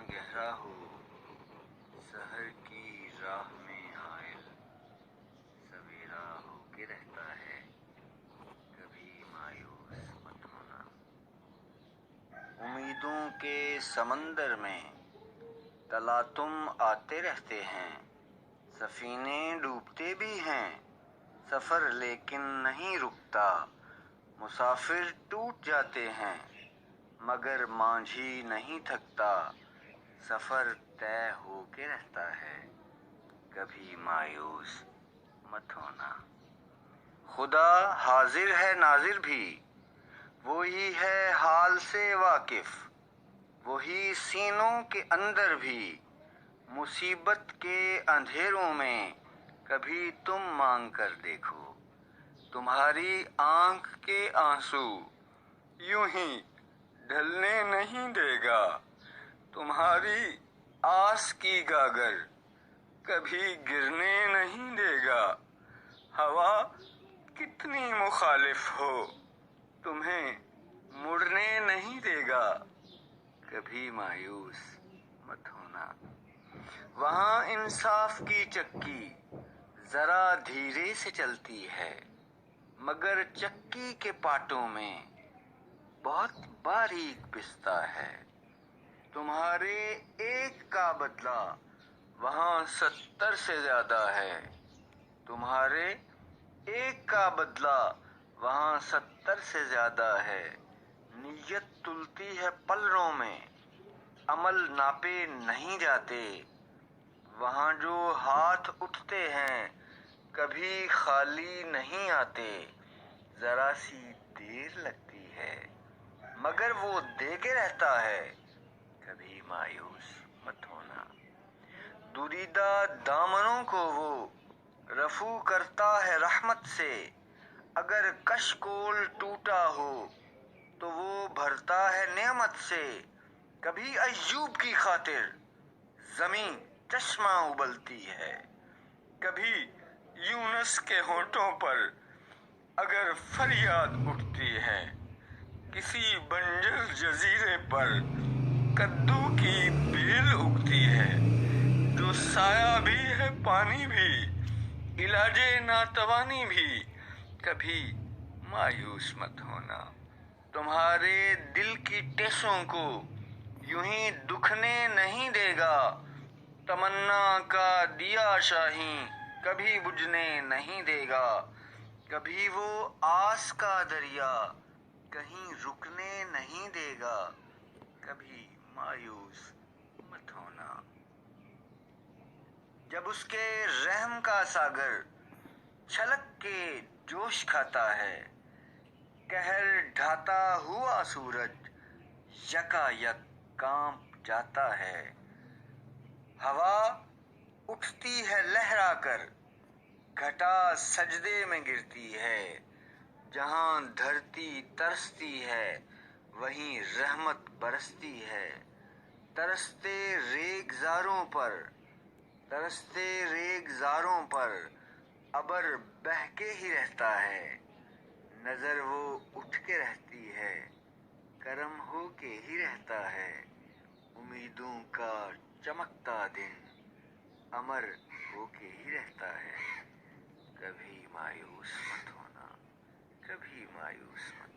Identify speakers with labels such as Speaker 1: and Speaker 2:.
Speaker 1: گہرا ہو سحر کی راہ میں حائل، سویرا ہو کے رہتا ہے، کبھی مایوس مت ہونا۔ امیدوں کے سمندر میں تلاطم آتے رہتے ہیں، سفینے ڈوبتے بھی ہیں، سفر لیکن نہیں رکتا، مسافر ٹوٹ جاتے ہیں مگر مانجھی نہیں تھکتا، سفر طے ہو کے رہتا ہے، کبھی مایوس مت ہونا۔ خدا حاضر ہے ناظر بھی، وہی ہے حال سے واقف، وہی سینوں کے اندر بھی، مصیبت کے اندھیروں میں کبھی تم مانگ کر دیکھو، تمہاری آنکھ کے آنسو یوں ہی ڈھلنے نہیں دے گا، تمہاری آس کی گاگر کبھی گرنے نہیں دے گا، ہوا کتنی مخالف ہو تمہیں مڑنے نہیں دے گا، کبھی مایوس مت ہونا۔ وہاں انصاف کی چکی ذرا دھیرے سے چلتی ہے، مگر چکی کے پاتوں میں بہت باریک پستا ہے، تمہارے ایک کا بدلہ وہاں 70 سے زیادہ ہے، تمہارے ایک کا بدلہ وہاں 70 سے زیادہ ہے، نیت تلتی ہے پلڑوں میں، عمل ناپے نہیں جاتے، وہاں جو ہاتھ اٹھتے ہیں کبھی خالی نہیں آتے، ذرا سی دیر لگتی ہے مگر وہ دے کے رہتا ہے، کبھی مایوس مت ہونا۔ دریدہ دامنوں کو وہ رفو کرتا ہے رحمت سے، اگر کشکول ٹوٹا ہو تو وہ بھرتا ہے نعمت سے، کبھی ایوب کی خاطر زمین چشمہ ابلتی ہے، کبھی یونس کے ہونٹوں پر اگر فریاد اٹھتی ہے، کسی بنجر جزیرے پر کدو کی بیل اگتی ہے، جو سایہ بھی ہے پانی بھی، علاج ناتوانی بھی، کبھی مایوس مت ہونا۔ تمہارے دل کی ٹیسوں کو یوں ہی دکھنے نہیں دے گا، تمنا کا دیا شاہیں کبھی بجھنے نہیں دے گا، کبھی وہ آس کا دریا کہیں رکنے نہیں دے گا، کبھی مایوس مت ہونا۔ جب اس کے رحم کا ساگر چھلک کے جوش کھاتا ہے، قہر ڈھاتا ہوا سورج یکا یک کانپ جاتا ہے، ہوا اٹھتی ہے لہرا کر، گھٹا سجدے میں گرتی ہے، جہاں دھرتی ترستی ہے وہیں رحمت برستی ہے، ترستے ریگزاروں پر ابر بہہ کے ہی رہتا ہے، نظر وہ اٹھ کے رہتی ہے، کرم ہو کے ہی رہتا ہے، امیدوں کا چمکتا دن امر ہو کے ہی رہتا ہے، کبھی مایوس مت ہونا، کبھی مایوس مت